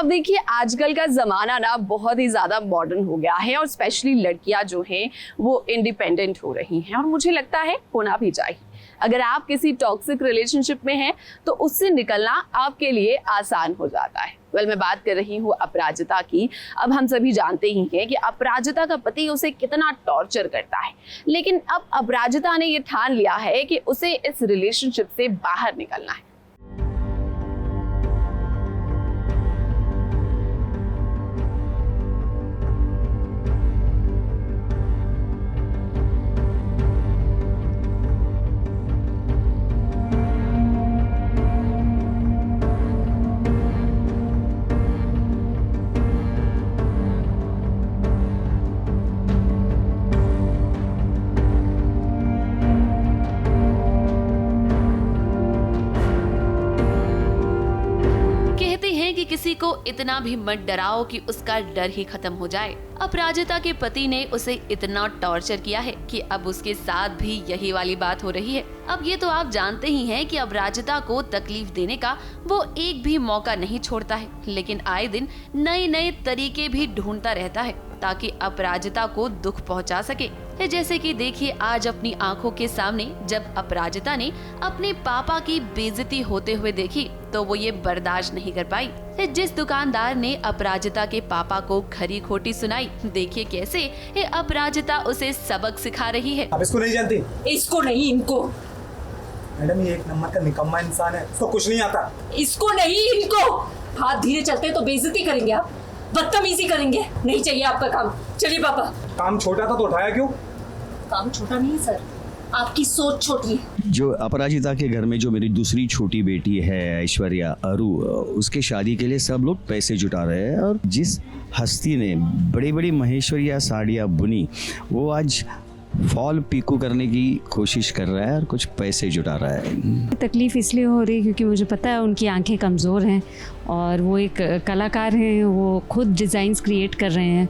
अब देखिए आजकल का ज़माना ना बहुत ही ज़्यादा मॉडर्न हो गया है और स्पेशली लड़कियां जो हैं वो इंडिपेंडेंट हो रही हैं और मुझे लगता है होना भी चाहिए। अगर आप किसी टॉक्सिक रिलेशनशिप में हैं तो उससे निकलना आपके लिए आसान हो जाता है। मैं बात कर रही हूँ अपराजिता की। अब हम सभी जानते ही हैं कि अपराजिता का पति उसे कितना टॉर्चर करता है, लेकिन अब अपराजिता ने ये ठान लिया है कि उसे इस रिलेशनशिप से बाहर निकलना है। कि किसी को इतना भी मत डराओ कि उसका डर ही खत्म हो जाए। अपराजिता के पति ने उसे इतना टॉर्चर किया है कि अब उसके साथ भी यही वाली बात हो रही है। अब ये तो आप जानते ही हैं कि अपराजिता को तकलीफ देने का वो एक भी मौका नहीं छोड़ता है, लेकिन आए दिन नए नए तरीके भी ढूंढता रहता है ताकि अपराजिता को दुख पहुंचा सके। जैसे कि देखिए आज अपनी आंखों के सामने जब अपराजिता ने अपने पापा की बेइज्जती होते हुए देखी तो वो ये बर्दाश्त नहीं कर पाई। जिस दुकानदार ने अपराजिता के पापा को खरी खोटी सुनाई, देखिए कैसे ये अपराजिता उसे सबक सिखा रही है। आप इसको नहीं जानती? इसको नहीं, इनको। मैडम ये एक नंबर का निकम्मा इंसान है, इसको कुछ नहीं आता। इसको नहीं, इनको। हाथ धीरे चलते तो बेइज्जती करेंगे आप, बदतमीजी करेंगे। नहीं चाहिए आपका काम, चलिए पापा। काम छोटा था तो उठाया क्यों? काम छोटा नहीं है सर, आपकी सोच छोटी है। जो अपराजिता के घर में जो मेरी दूसरी छोटी बेटी है ऐश्वर्या अरु, उसके शादी के लिए सब लोग पैसे जुटा रहे हैं और जिस हस्ती ने बड़ी बड़ी महेश्वरिया साड़ियाँ बुनी वो आज फॉल पीकू करने की कोशिश कर रहा है और कुछ पैसे जुटा रहा है। तकलीफ़ इसलिए हो रही है क्योंकि मुझे पता है उनकी आंखें कमज़ोर हैं और वो एक कलाकार हैं, वो खुद डिज़ाइंस क्रिएट कर रहे हैं,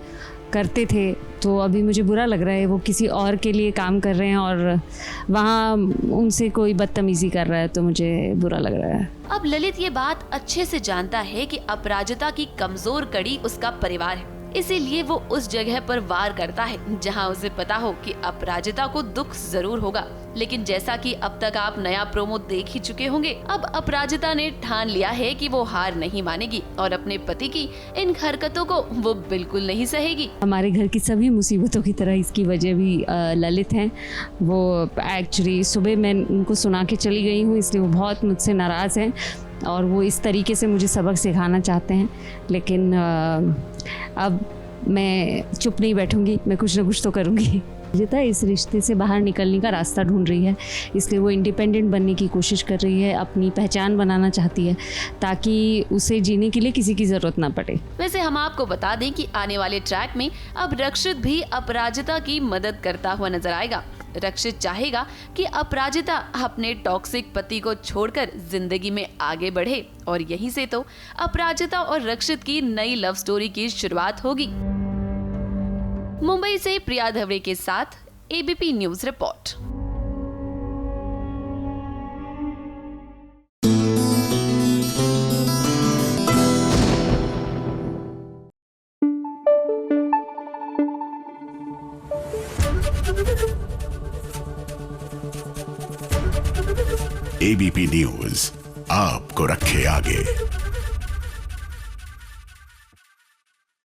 करते थे। तो अभी मुझे बुरा लग रहा है वो किसी और के लिए काम कर रहे हैं और वहाँ उनसे कोई बदतमीज़ी कर रहा है, तो मुझे बुरा लग रहा है। अब ललित ये बात अच्छे से जानता है कि अपराजिता की कमजोर कड़ी उसका परिवार है, इसीलिए वो उस जगह पर वार करता है जहां उसे पता हो कि अपराजिता को दुख जरूर होगा। लेकिन जैसा कि अब तक आप नया प्रोमो देख ही चुके होंगे, अब अपराजिता ने ठान लिया है कि वो हार नहीं मानेगी और अपने पति की इन हरकतों को वो बिल्कुल नहीं सहेगी। हमारे घर की सभी मुसीबतों की तरह इसकी वजह भी ललित हैं। वो एक्चुअली सुबह मैं उनको सुना के चली गई हूँ, इसलिए वो बहुत मुझसे नाराज़ हैं और वो इस तरीके से मुझे सबक सिखाना चाहते हैं। लेकिन अब मैं चुप नहीं बैठूंगी, मैं कुछ ना कुछ तो करूंगी। अपराजिता इस रिश्ते से बाहर निकलने का रास्ता ढूंढ रही है, इसलिए वो इंडिपेंडेंट बनने की कोशिश कर रही है, अपनी पहचान बनाना चाहती है ताकि उसे जीने के लिए किसी की ज़रूरत ना पड़े। वैसे हम आपको बता दें कि आने वाले ट्रैक में अब रक्षित भी अपराजिता की मदद करता हुआ नजर आएगा। रक्षित चाहेगा कि अपराजिता अपने टॉक्सिक पति को छोड़कर जिंदगी में आगे बढ़े और यहीं से तो अपराजिता और रक्षित की नई लव स्टोरी की शुरुआत होगी। मुंबई से प्रिया धवड़े के साथ ABP news report. ABP news आपको रखे आगे।